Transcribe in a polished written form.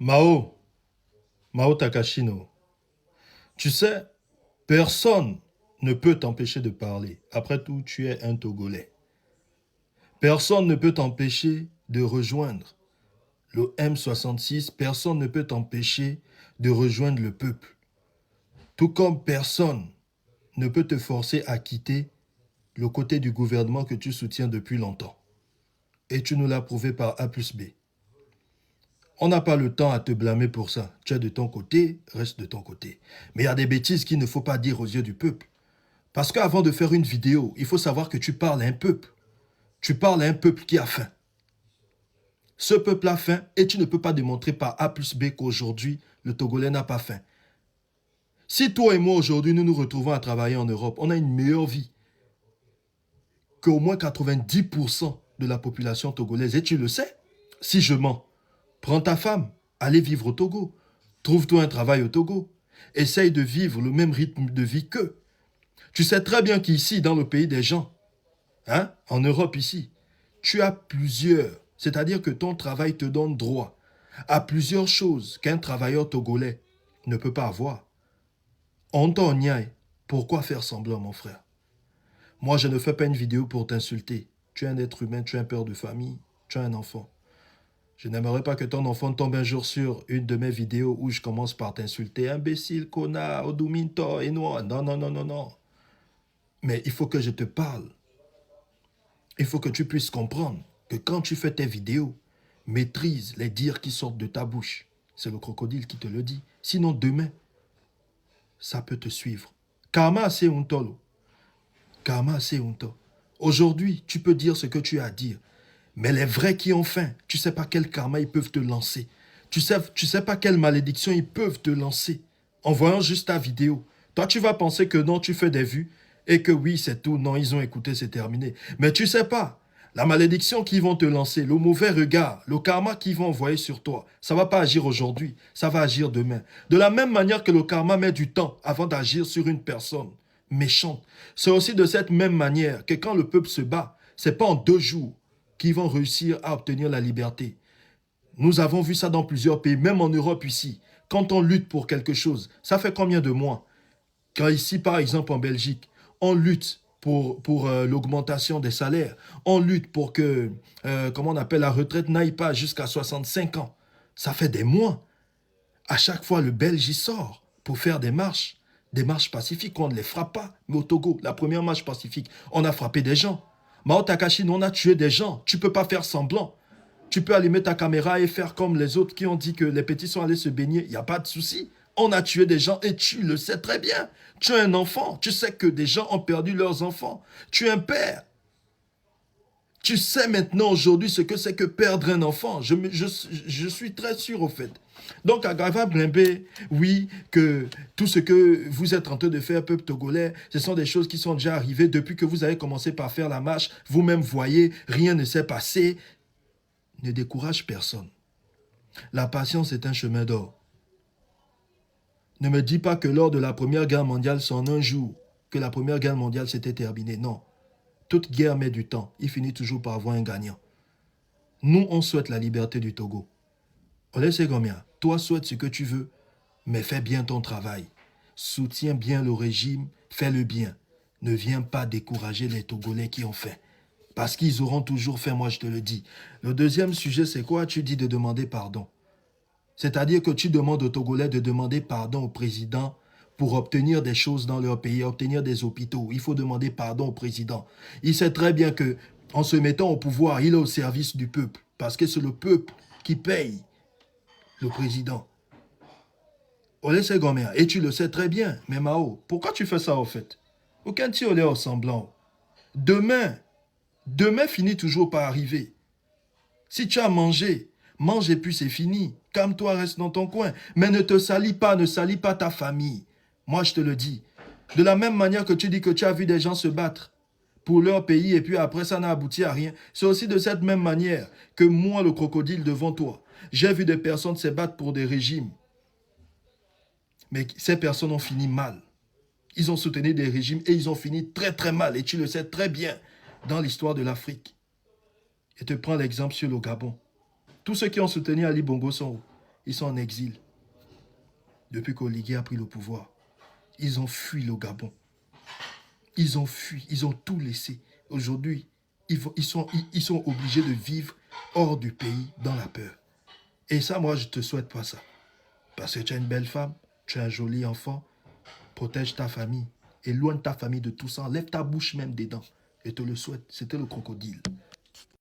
Mao, Mao Takashino, tu sais, personne ne peut t'empêcher de parler. Après tout, tu es un Togolais. Personne ne peut t'empêcher de rejoindre le M66. Personne ne peut t'empêcher de rejoindre le peuple. Tout comme personne ne peut te forcer à quitter le côté du gouvernement que tu soutiens depuis longtemps. Et tu nous l'as prouvé par A plus B. On n'a pas le temps à te blâmer pour ça. Tu es de ton côté, reste de ton côté. Mais il y a des bêtises qu'il ne faut pas dire aux yeux du peuple. Parce qu'avant de faire une vidéo, il faut savoir que tu parles à un peuple. Tu parles à un peuple qui a faim. Ce peuple a faim et tu ne peux pas démontrer par A plus B qu'aujourd'hui, le Togolais n'a pas faim. Si toi et moi aujourd'hui, nous nous retrouvons à travailler en Europe, on a une meilleure vie qu'au moins 90% de la population togolaise. Et tu le sais, si je mens, prends ta femme, allez vivre au Togo. Trouve-toi un travail au Togo. Essaye de vivre le même rythme de vie qu'eux. Tu sais très bien qu'ici, dans le pays des gens, hein, en Europe ici, tu as plusieurs, c'est-à-dire que ton travail te donne droit à plusieurs choses qu'un travailleur togolais ne peut pas avoir. On t'en niaille. Pourquoi faire semblant, mon frère? Moi, je ne fais pas une vidéo pour t'insulter. Tu es un être humain, tu es un père de famille, tu es un enfant. Je n'aimerais pas que ton enfant tombe un jour sur une de mes vidéos où je commence par t'insulter. Imbécile, connard, oduminto, et noir. Non, non, non, non, non. Mais il faut que je te parle. Il faut que tu puisses comprendre que quand tu fais tes vidéos, maîtrise les dires qui sortent de ta bouche. C'est le crocodile qui te le dit. Sinon, demain, ça peut te suivre. Karma, c'est un tolo. Karma, c'est un tolo. Aujourd'hui, tu peux dire ce que tu as à dire. Mais les vrais qui ont faim, tu ne sais pas quel karma ils peuvent te lancer. Tu sais pas quelle malédiction ils peuvent te lancer en voyant juste ta vidéo. Toi, tu vas penser que non, tu fais des vues et que oui, c'est tout. Non, ils ont écouté, c'est terminé. Mais tu sais pas. La malédiction qu'ils vont te lancer, le mauvais regard, le karma qu'ils vont envoyer sur toi, ça va pas agir aujourd'hui, ça va agir demain. De la même manière que le karma met du temps avant d'agir sur une personne méchante, c'est aussi de cette même manière que quand le peuple se bat, c'est pas en 2 jours qu'ils vont réussir à obtenir la liberté. Nous avons vu ça dans plusieurs pays, même en Europe ici. Quand on lutte pour quelque chose, ça fait combien de mois? Quand ici, par exemple, en Belgique, on lutte pour l'augmentation des salaires, on lutte pour que, comment on appelle, la retraite n'aille pas jusqu'à 65 ans. Ça fait des mois. À chaque fois, le Belge y sort pour faire des marches pacifiques. On ne les frappe pas. Mais au Togo, la première marche pacifique, on a frappé des gens. Mao Takashi, on a tué des gens. Tu ne peux pas faire semblant. Tu peux allumer ta caméra et faire comme les autres qui ont dit que les petits sont allés se baigner. Il n'y a pas de souci. On a tué des gens et tu le sais très bien. Tu es un enfant. Tu sais que des gens ont perdu leurs enfants. Tu es un père. Tu sais maintenant aujourd'hui ce que c'est que perdre un enfant. Je suis très sûr au fait. Donc à Grava Blimbé, oui, que tout ce que vous êtes en train de faire, peuple togolais, ce sont des choses qui sont déjà arrivées depuis que vous avez commencé par faire la marche. Vous-même voyez, rien ne s'est passé. Ne décourage personne. La patience est un chemin d'or. Ne me dis pas que lors de la Première Guerre mondiale, c'est en un jour que la Première Guerre mondiale s'était terminée. Non. Toute guerre met du temps. Il finit toujours par avoir un gagnant. Nous, on souhaite la liberté du Togo. Olé Segomia, toi souhaite ce que tu veux, mais fais bien ton travail. Soutiens bien le régime, fais-le bien. Ne viens pas décourager les Togolais qui ont faim. Parce qu'ils auront toujours faim, moi je te le dis. Le deuxième sujet, c'est quoi? Tu dis de demander pardon. C'est-à-dire que tu demandes aux Togolais de demander pardon au président pour obtenir des choses dans leur pays, obtenir des hôpitaux. Il faut demander pardon au président. Il sait très bien que en se mettant au pouvoir, il est au service du peuple. Parce que c'est le peuple qui paye le président. Olé Segomea, et tu le sais très bien, mais Mao, pourquoi tu fais ça au fait? Aucun tu olé au semblant. Demain finit toujours par arriver. Si tu as mangé, mange et puis c'est fini. Calme-toi, reste dans ton coin. Mais ne te salis pas, ne salis pas ta famille. Moi, je te le dis. De la même manière que tu dis que tu as vu des gens se battre pour leur pays et puis après ça n'a abouti à rien. C'est aussi de cette même manière que moi, le crocodile devant toi, j'ai vu des personnes se battre pour des régimes. Mais ces personnes ont fini mal. Ils ont soutenu des régimes et ils ont fini très très mal. Et tu le sais très bien dans l'histoire de l'Afrique. Et te prends l'exemple sur le Gabon. Tous ceux qui ont soutenu Ali Bongo sont où? Ils sont en exil. Depuis qu'Oligui a pris le pouvoir, ils ont fui le Gabon. Ils ont fui, ils ont tout laissé. Aujourd'hui, ils sont obligés de vivre hors du pays, dans la peur. Et ça, moi, je ne te souhaite pas ça. Parce que tu as une belle femme, tu as un joli enfant, protège ta famille. Éloigne ta famille de tout ça. Lève ta bouche même des dents. Je te le souhaite. C'était le crocodile.